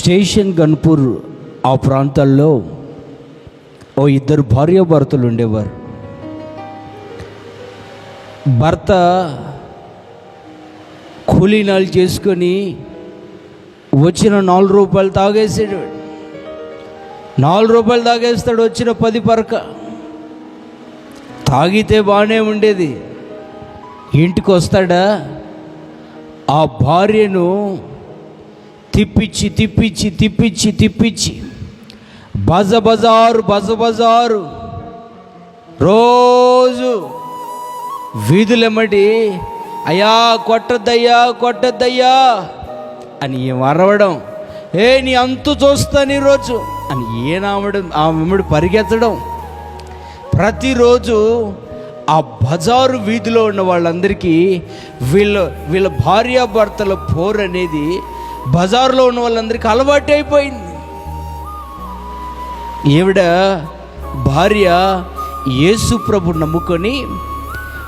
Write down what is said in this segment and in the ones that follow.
Station Ghanpur ఆ ప్రాంతాల్లో ఓ ఇద్దరు భార్యాభర్తలు ఉండేవారు. భర్త కూలీనాలు చేసుకొని వచ్చిన 4 రూపాయలు తాగేసాడు. 4 రూపాయలు తాగేస్తాడు, వచ్చిన 10 పరక. తాగితే బాగానే ఉండేది. ఇంటికి వస్తాడా, ఆ భార్యను తిప్పించి తిప్పించి తిప్పించి తిప్పించి బజారు రోజు వీధులెమ్మటి అయ్యా కొట్టద్దయ్యా అని అరవడం, నీ అంతు చూస్తాను ఈరోజు అని ఆమెడు పరిగెత్తడం. ప్రతిరోజు ఆ బజారు వీధిలో ఉన్న వాళ్ళందరికీ వీళ్ళ భార్యాభర్తల పోరు అనేది బజారులో ఉన్న వాళ్ళందరికీ అలవాటు అయిపోయింది. ఈవిడ భార్య యేసు ప్రభు నమ్ముకొని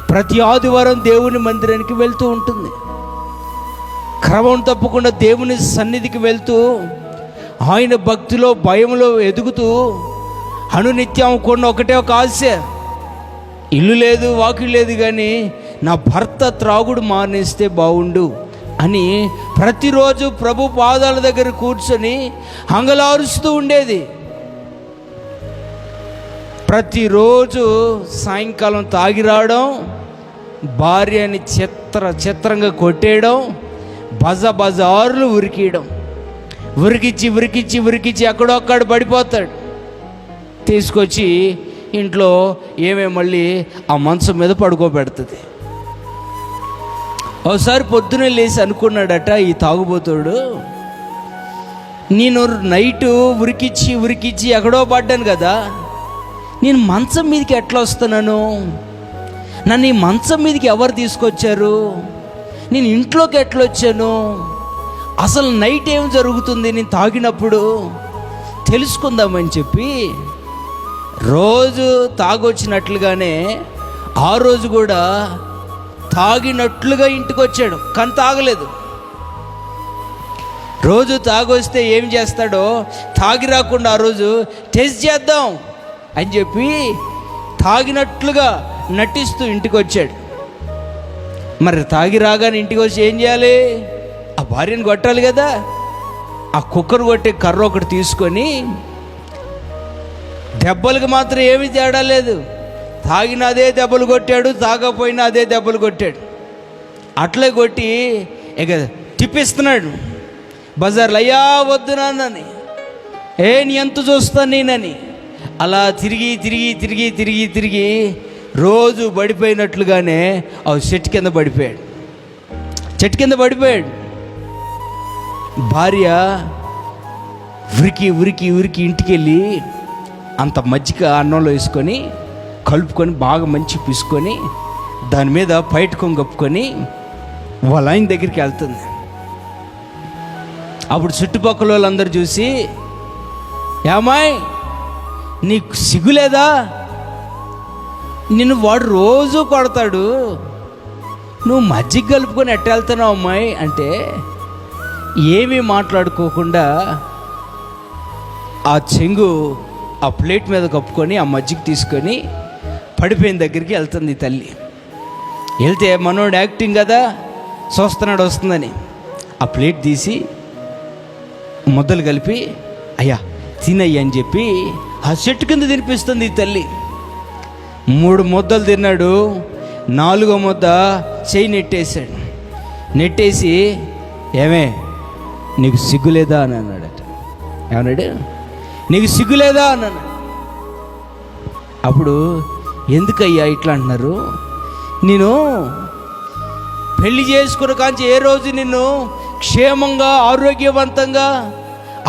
ప్రతి ఆదివారం దేవుని మందిరానికి వెళ్తూ ఉంటుంది. క్రమం తప్పకుండా దేవుని సన్నిధికి వెళ్తూ ఆయన భక్తిలో భయంలో ఎదుగుతూ అనునిత్యం కొన్న ఒకటే ఒక ఆశ, ఇల్లు లేదు వాకిలు లేదు కానీ నా భర్త త్రాగుడు మానేస్తే బాగుండు అని ప్రతిరోజు ప్రభు పాదాల దగ్గర కూర్చొని హంగలారుస్తూ ఉండేది. ప్రతిరోజు సాయంకాలం తాగి రావడం, భార్యని చిత్రంగా కొట్టేయడం, బజారులు ఉరికియడం. ఉరికిచ్చి ఎక్కడో అక్కడ పడిపోతాడు. తీసుకొచ్చి ఇంట్లో మళ్ళీ ఆ మంచం మీద పడుకోబెడుతుంది. ఒకసారి పొద్దునే లేచి అనుకున్నాడట, ఈ తాగుబోతాడు, నేను నైటు ఉరికిచ్చి ఎక్కడో పడ్డాను కదా, నేను మంచం మీదకి ఎట్లా వస్తున్నాను, నన్ను ఈ మంచం మీదకి ఎవరు తీసుకొచ్చారు, నేను ఇంట్లోకి ఎట్లా వచ్చాను, అసలు నైట్ ఏం జరుగుతుంది నేను తాగినప్పుడు తెలుసుకుందామని చెప్పి రోజు తాగొచ్చినట్లుగానే ఆ రోజు కూడా తాగినట్లుగా ఇంటికి వచ్చాడు, కానీ తాగలేదు. రోజు తాగొస్తే ఏం చేస్తాడో తాగి రాకుండా ఆ రోజు టెస్ట్ చేద్దాం అని చెప్పి తాగినట్లుగా నటిస్తూ ఇంటికి వచ్చాడు. మరి తాగి రాగానే ఇంటికి వచ్చి ఏం చేయాలి, ఆ భార్యను కొట్టాలి కదా. ఆ కుక్కర్ కొట్టే కర్ర ఒకటి తీసుకొని, దెబ్బలకు మాత్రం ఏమీ తేడా లేదు, తాగిన అదే దెబ్బలు కొట్టాడు, తాగపోయినా అదే దెబ్బలు కొట్టాడు. అట్లే కొట్టి ఇక తిప్పిస్తున్నాడు బజార్లో, అయ్యా వద్దు నాన్నని, నీ ఎంత చూస్తాను నేనని. అలా తిరిగి రోజు పడిపోయినట్లుగానే ఆ చెట్టు కింద పడిపోయాడు. భార్య ఉరికి ఇంటికి వెళ్ళి అంత మజ్జిగ అన్నంలో వేసుకొని కలుపుకొని బాగా మంచి పిసుకొని దాని మీద పైటకం కప్పుకొని వాళ్ళ ఆయన దగ్గరికి వెళ్తుంది. అప్పుడు చుట్టుపక్కల వాళ్ళందరూ చూసి, ఏమాయ్ నీకు సిగ్గులేదా, నిన్ను వాడు రోజు కొడతాడు, నువ్వు మజ్జిగ కలుపుకొని ఎట్ట వెళ్తున్నావు అమ్మాయి అంటే, ఏమీ మాట్లాడుకోకుండా ఆ చెంగు ఆ ప్లేట్ మీద కప్పుకొని ఆ మజ్జిగ తీసుకొని పడిపోయిన దగ్గరికి వెళ్తుంది తల్లి. వెళ్తే మనోడు యాక్టింగ్ కదా, చూస్తున్నాడు వస్తుందని ఆ ప్లేట్ తీసి ముద్దలు కలిపి అయ్యా తినయ్యా అని చెప్పి ఆ చెట్టు కింద తినిపిస్తుంది ఈ తల్లి. 3 ముద్దలు తిన్నాడు, 4వ ముద్ద చేయి నెట్టేసి ఏమే నీకు సిగ్గులేదా అని అన్నాడట. ఏమన్నాడు, నీకు సిగ్గులేదా అన్నాడు. అప్పుడు ఎందుకయ్యా ఇట్లా అంటున్నారు, నేను పెళ్లి చేసుకున్న కాంచి ఏ రోజు నిన్ను క్షేమంగా ఆరోగ్యవంతంగా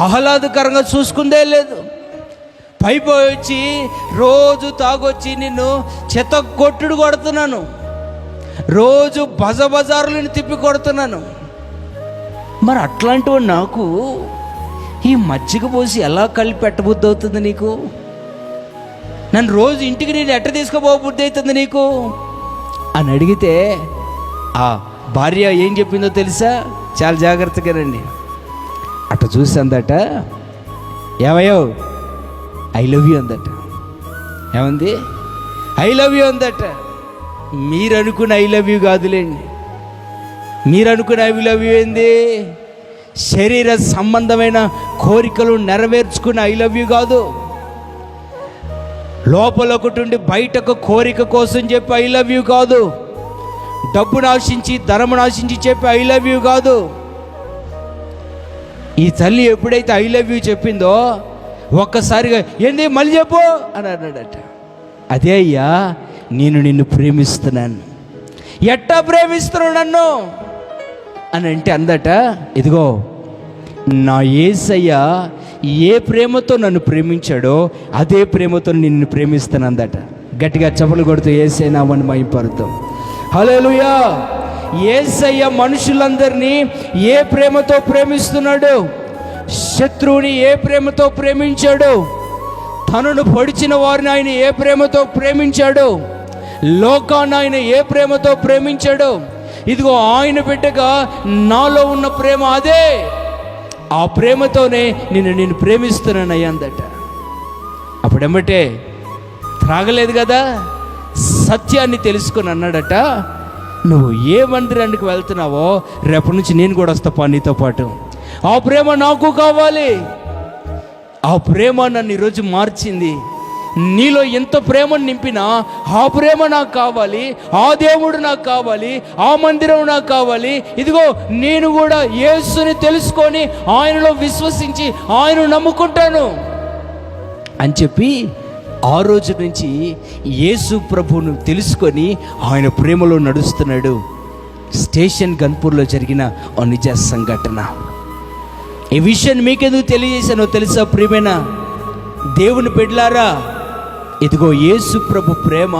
ఆహ్లాదకరంగా చూసుకుందే లేదు, పైపోయి రోజు తాగొచ్చి నిన్ను చెత్త కొట్టుడు కొడుతున్నాను, రోజు బజారులను తిప్పి కొడుతున్నాను. మరి అట్లాంటివి నాకు ఈ మజ్జిగ పోసి ఎలా కలిపి పెట్టబుద్ధి అవుతుంది నీకు, నన్ను రోజు ఇంటికి నేను ఎట్ట తీసుకుపోబుద్ధి అవుతుంది నీకు అని అడిగితే ఆ భార్య ఏం చెప్పిందో తెలుసా, చాలా జాగ్రత్తగా రండి. అటు చూసి అందట, ఏమయ్యో ఐ లవ్ యూ అందట. ఏమంది? ఐ లవ్ యూ అందట. మీరు అనుకున్న ఐ లవ్ యూ కాదులేండి. మీరు అనుకున్న ఐ లవ్ యూ ఏంది? శరీర సంబంధమైన కోరికలు నెరవేర్చుకున్న ఐ లవ్ యూ కాదు. లోపల ఒకటి ఉండి బయటకు కోరిక కోసం చెప్పి ఐ లవ్ యూ కాదు. డబ్బును ఆశించి ధనమును ఆశించి చెప్పి ఐ లవ్ యూ కాదు. ఈ తల్లి ఎప్పుడైతే ఐ లవ్ యూ చెప్పిందో ఒక్కసారిగా ఏంది మళ్ళీ చెప్పు అని అన్నాడట. అదే అయ్యా, నేను నిన్ను ప్రేమిస్తున్నాను. ఎట్టా ప్రేమిస్తున్నావు నన్ను అని అంటే అందట, ఇదిగో నా యేసయ్య ఏ ప్రేమతో నన్ను ప్రేమించాడో అదే ప్రేమతో నిన్ను ప్రేమిస్తాను అందట. గట్టిగా చప్పలు కొడుతూ యేసయ్య నామమున మహిమపరుద్దాం. హల్లెలూయా. యేసయ్య మనుషులందరినీ ఏ ప్రేమతో ప్రేమిస్తున్నాడు? శత్రువుని ఏ ప్రేమతో ప్రేమించాడు? తనను పొడిచిన వారిని ఆయన ఏ ప్రేమతో ప్రేమించాడు? లోకాన్ని ఆయన ఏ ప్రేమతో ప్రేమించాడు? ఇదిగో ఆయన బిడ్డగా నాలో ఉన్న ప్రేమ అదే. ఆ ప్రేమతోనే నేను ప్రేమిస్తున్నాను అయ్యా అందట. అప్పుడేమంటే త్రాగలేదు కదా, సత్యాన్ని తెలుసుకొని అన్నాడట, నువ్వు ఏ మందిరానికి వెళ్తున్నావో రేపటి నుంచి నేను కూడా వస్తా నీతో పాటు. ఆ ప్రేమ నాకు కావాలి. ఆ ప్రేమ నన్ను ఈరోజు మార్చింది. నీలో ఎంత ప్రేమను నింపినా ఆ ప్రేమ నాకు కావాలి, ఆ దేవుడు నాకు కావాలి, ఆ మందిరం నాకు కావాలి. ఇదిగో నేను కూడా యేసుని తెలుసుకొని ఆయనలో విశ్వసించి ఆయన నమ్ముకుంటాను అని చెప్పి ఆ రోజు నుంచి యేసు ప్రభువును తెలుసుకొని ఆయన ప్రేమలో నడుస్తున్నాడు. స్టేషన్ గన్పూర్లో జరిగిన ఓ నిజ సంఘటన. ఈ విషయాన్ని మీకెందుకు తెలియజేశానో తెలుసా ప్రియమైన దేవుని బిడ్డలారా? ఇదిగో యేసు ప్రభు ప్రేమ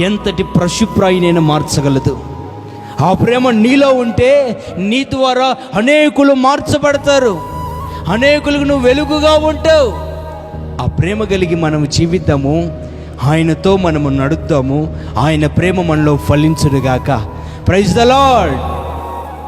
ఎంతటి ప్రశుప్రాయినైనా మార్చగలదు. ఆ ప్రేమ నీలో ఉంటే నీ ద్వారా అనేకులు మార్చబడతారు, అనేకులకు నువ్వు వెలుగుగా ఉంటావు. ఆ ప్రేమ కలిగి మనము జీవిద్దాము, ఆయనతో మనము నడుద్దాము, ఆయన ప్రేమ మనలో ఫలించునుగాక. Praise the lord.